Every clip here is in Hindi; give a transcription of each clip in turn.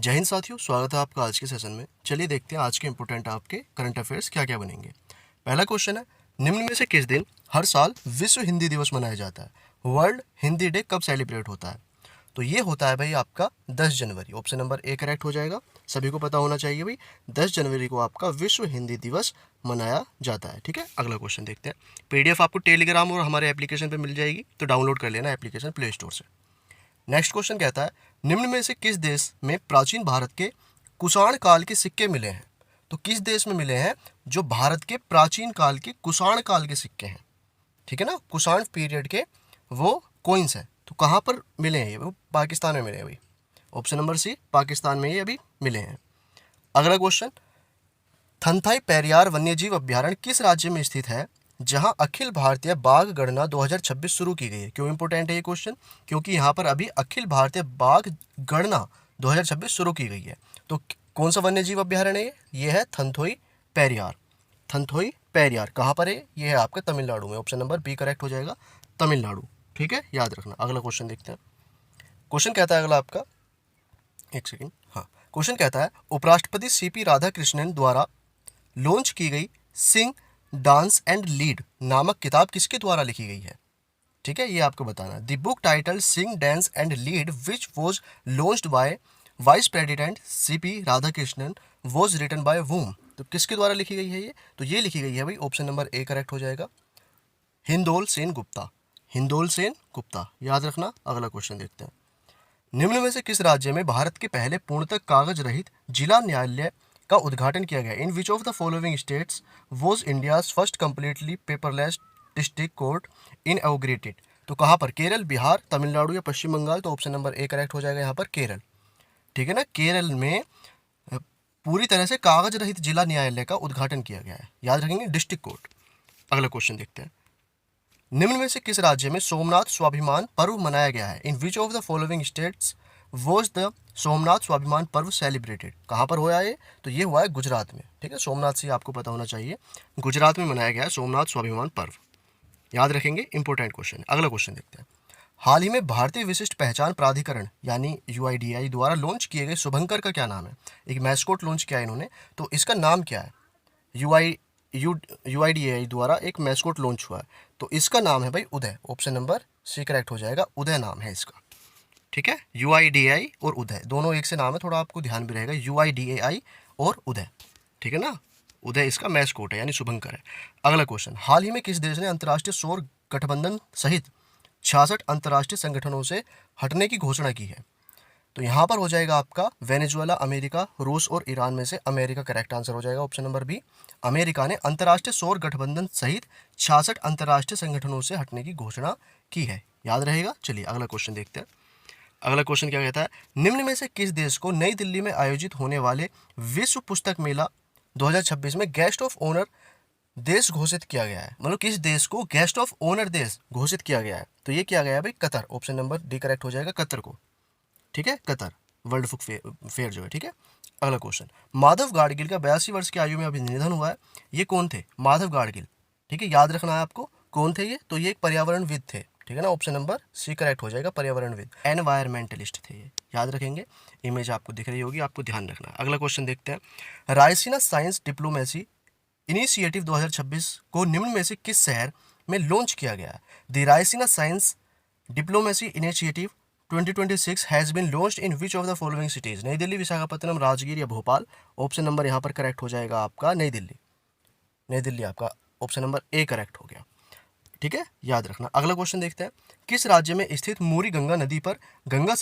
जय हिंद साथियों, स्वागत है आपका आज के सेशन में। चलिए देखते हैं आज के इंपोर्टेंट आपके करंट अफेयर्स क्या क्या बनेंगे। पहला क्वेश्चन है, निम्न में से किस दिन हर साल विश्व हिंदी दिवस मनाया जाता है? वर्ल्ड हिंदी डे कब सेलिब्रेट होता है? तो ये होता है भाई आपका 10 जनवरी। ऑप्शन नंबर ए करेक्ट हो जाएगा। सभी को पता होना चाहिए भाई 10 जनवरी को आपका विश्व हिंदी दिवस मनाया जाता है। ठीक है, अगला क्वेश्चन देखते हैं। पीडीएफ आपको टेलीग्राम और हमारे एप्लीकेशन पर मिल जाएगी, तो डाउनलोड कर लेना एप्लीकेशन प्ले स्टोर से। नेक्स्ट क्वेश्चन कहता है, निम्न में से किस देश में प्राचीन भारत के कुषाण काल के सिक्के मिले हैं? तो किस देश में मिले हैं जो भारत के प्राचीन काल के कुषाण काल के सिक्के हैं? ठीक है ना, कुषाण पीरियड के वो कॉइन्स हैं। तो कहाँ पर मिले हैं ये? वो पाकिस्तान में मिले हैं भाई। ऑप्शन नंबर सी, पाकिस्तान में ये अभी मिले हैं। अगला क्वेश्चन, थंथाई पेरियार वन्यजीव अभ्यारण्य किस राज्य में स्थित है जहां अखिल भारतीय बाघ गणना 2026 शुरू की गई है? क्यों इंपोर्टेंट है ये क्वेश्चन? क्योंकि यहाँ पर अभी अखिल भारतीय बाघ गणना 2026 शुरू की गई है। तो कौन सा वन्यजीव अभ्यारण्य है ये? है थंथोई पेरियार। थंथोई पेरियार कहाँ पर है? ये है आपका तमिलनाडु में। ऑप्शन नंबर बी करेक्ट हो जाएगा, तमिलनाडु। ठीक है, याद रखना। अगला क्वेश्चन देखते हैं। क्वेश्चन कहता है अगला आपका, एक सेकेंड, हाँ। क्वेश्चन कहता है, उपराष्ट्रपति सीपी राधाकृष्णन द्वारा लॉन्च की गई सिंग डांस एंड लीड नामक किताब किसके द्वारा लिखी गई है? ठीक है, ये आपको बताना। The book title sing dance and lead which was launched by vice president CP Radhakrishnan was written by whom? तो किसके द्वारा लिखी गई है ये? तो ये लिखी गई है भाई, ऑप्शन नंबर ए करेक्ट हो जाएगा, हिंदोल सेन गुप्ता। हिंदोल सेन गुप्ता, याद रखना। अगला क्वेश्चन देखते हैं। निम्न में से किस राज्य में भारत के पहले पूर्णतः कागज रहित जिला न्यायालय का उद्घाटन किया गया? In which of the following states was India's first completely paperless district court inaugurated? तो कहाँ पर? केरल, बिहार, तमिलनाडु या पश्चिम बंगाल? तो ऑप्शन नंबर ए करेक्ट हो जाएगा यहाँ पर, केरल। ठीक है ना, केरल में पूरी तरह से कागज रहित जिला न्यायालय का उद्घाटन किया गया है। याद रखेंगे, डिस्ट्रिक्ट कोर्ट। अगला क्वेश्चन देखते हैं। निम्न में से किस राज्य में सोमनाथ स्वाभिमान पर्व मनाया गया है? In which of the following states was the Somnath Swabhiman Parv celebrated? कहाँ पर हुआ ये? तो ये हुआ है गुजरात में। ठीक है, सोमनाथ से आपको पता होना चाहिए, गुजरात में मनाया गया है सोमनाथ स्वाभिमान पर्व। याद रखेंगे, इंपॉर्टेंट क्वेश्चन है। अगला क्वेश्चन देखते हैं। हाल ही में भारतीय विशिष्ट पहचान प्राधिकरण यानी यूआईडीआई द्वारा लॉन्च किए गए शुभंकर का क्या नाम है? एक मैस्कोट लॉन्च किया है इन्होंने, तो इसका नाम क्या है? यूआईडीआई द्वारा एक मैस्कोट लॉन्च हुआ है, तो इसका नाम है भाई उदय। ऑप्शन नंबर सी करेक्ट हो जाएगा, उदय नाम है इसका। ठीक है, यूआईडीआई और उदय दोनों एक से नाम है, थोड़ा आपको ध्यान भी रहेगा, यूआईडीएआई और उदय। ठीक है ना, उदय इसका मैस्कोट है यानी शुभंकर है। अगला क्वेश्चन, हाल ही में किस देश ने अंतर्राष्ट्रीय सौर गठबंधन सहित 66 अंतर्राष्ट्रीय संगठनों से हटने की घोषणा की है? तो यहाँ पर हो जाएगा आपका वेनेजुएला, अमेरिका, रूस और ईरान में से अमेरिका करेक्ट आंसर हो जाएगा, ऑप्शन नंबर बी। अमेरिका ने अंतर्राष्ट्रीय सौर गठबंधन सहित 66 अंतर्राष्ट्रीय संगठनों से हटने की घोषणा की है। याद रहेगा। चलिए अगला क्वेश्चन देखते हैं। अगला क्वेश्चन क्या कहता है, निम्न में से किस देश को नई दिल्ली में आयोजित होने वाले विश्व पुस्तक मेला 2026 में गेस्ट ऑफ ऑनर देश घोषित किया गया है? मतलब किस देश को गेस्ट ऑफ ऑनर देश घोषित किया गया है? तो ये किया गया है भाई Qatar. Option number D correct हो जाएगा, कतर को। ठीक है, कतर वर्ल्ड बुक फेयर जो है। ठीक है, अगला क्वेश्चन, माधव गाडगिल का 82 वर्ष की आयु में अभी निधन हुआ है। ये कौन थे? माधव गाडगिल। ठीक है, याद रखना है आपको कौन थे ये। तो ये एक पर्यावरणविद थे। ठीक है ना, ऑप्शन नंबर सी करेक्ट हो जाएगा, पर्यावरणविद, एनवायरमेंटलिस्ट थे ये। याद रखेंगे, इमेज आपको दिख रही होगी, आपको ध्यान रखना है। अगला क्वेश्चन देखते हैं। रायसीना साइंस डिप्लोमेसी इनिशिएटिव 2026 को निम्न में से किस शहर में लॉन्च किया गया है? The Raisina science diplomacy initiative 2026 has been launched in which of the following cities? Nai Delhi, Visakhapatnam, Rajgir या भोपाल? ऑप्शन नंबर यहाँ पर करेक्ट हो जाएगा आपका नई दिल्ली। नई दिल्ली आपका ऑप्शन नंबर ए करेक्ट हो गया। ठीक है, याद रखना। अगला क्वेश्चन देखते हैं। किस राज्य में स्थित मूरी गंगा नदी पर गंगा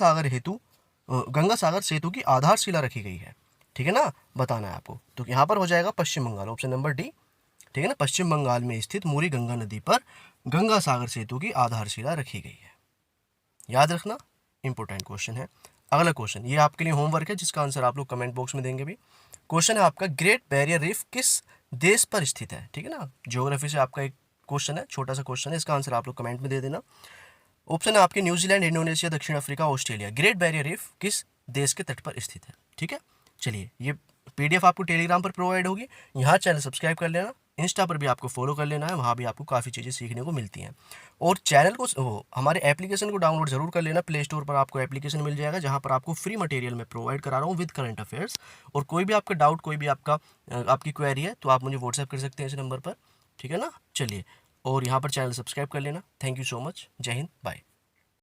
सागर सेतु की आधारशिला रखी गई है? ठीक है ना, बताना है आपको। तो यहाँ पर हो जाएगा पश्चिम बंगाल, ऑप्शन नंबर डी। ठीक है ना, पश्चिम बंगाल में स्थित मूरी गंगा नदी पर गंगा सागर सेतु की आधारशिला रखी गई है। याद रखना, इंपॉर्टेंट क्वेश्चन है। अगला क्वेश्चन, ये आपके लिए होमवर्क है जिसका आंसर आप लोग कमेंट बॉक्स में देंगे भी। क्वेश्चन है आपका, ग्रेट बैरियर रीफ किस देश पर स्थित है? ठीक है ना, ज्योग्राफी से आपका एक क्वेश्चन है, छोटा सा क्वेश्चन है, इसका आंसर आप लोग कमेंट में दे देना। ऑप्शन है आपके न्यूजीलैंड, इंडोनेशिया, दक्षिण Africa, Australia. Great barrier reef किस देश के तट पर स्थित है? ठीक है, चलिए ये पीडीएफ आपको टेलीग्राम पर प्रोवाइड होगी, यहाँ चैनल सब्सक्राइब कर लेना, इंस्टा पर भी आपको फॉलो कर लेना है, वहाँ भी आपको काफ़ी चीज़ें सीखने को मिलती हैं। और चैनल को हमारे एप्लीकेशन को डाउनलोड ज़रूर कर लेना। प्ले स्टोर पर आपको एप्लीकेशन मिल जाएगा जहाँ पर आपको फ्री मटेरियल मैं प्रोवाइड करा रहा हूँ विद करंट अफेयर्स। और कोई भी आपका डाउट, कोई भी आपकी क्वेरी है तो आप मुझे व्हाट्सएप कर सकते हैं इस नंबर पर, ठीक है ना। चलिए, और यहाँ पर चैनल सब्सक्राइब कर लेना। Thank you so much. जय हिंद, बाय।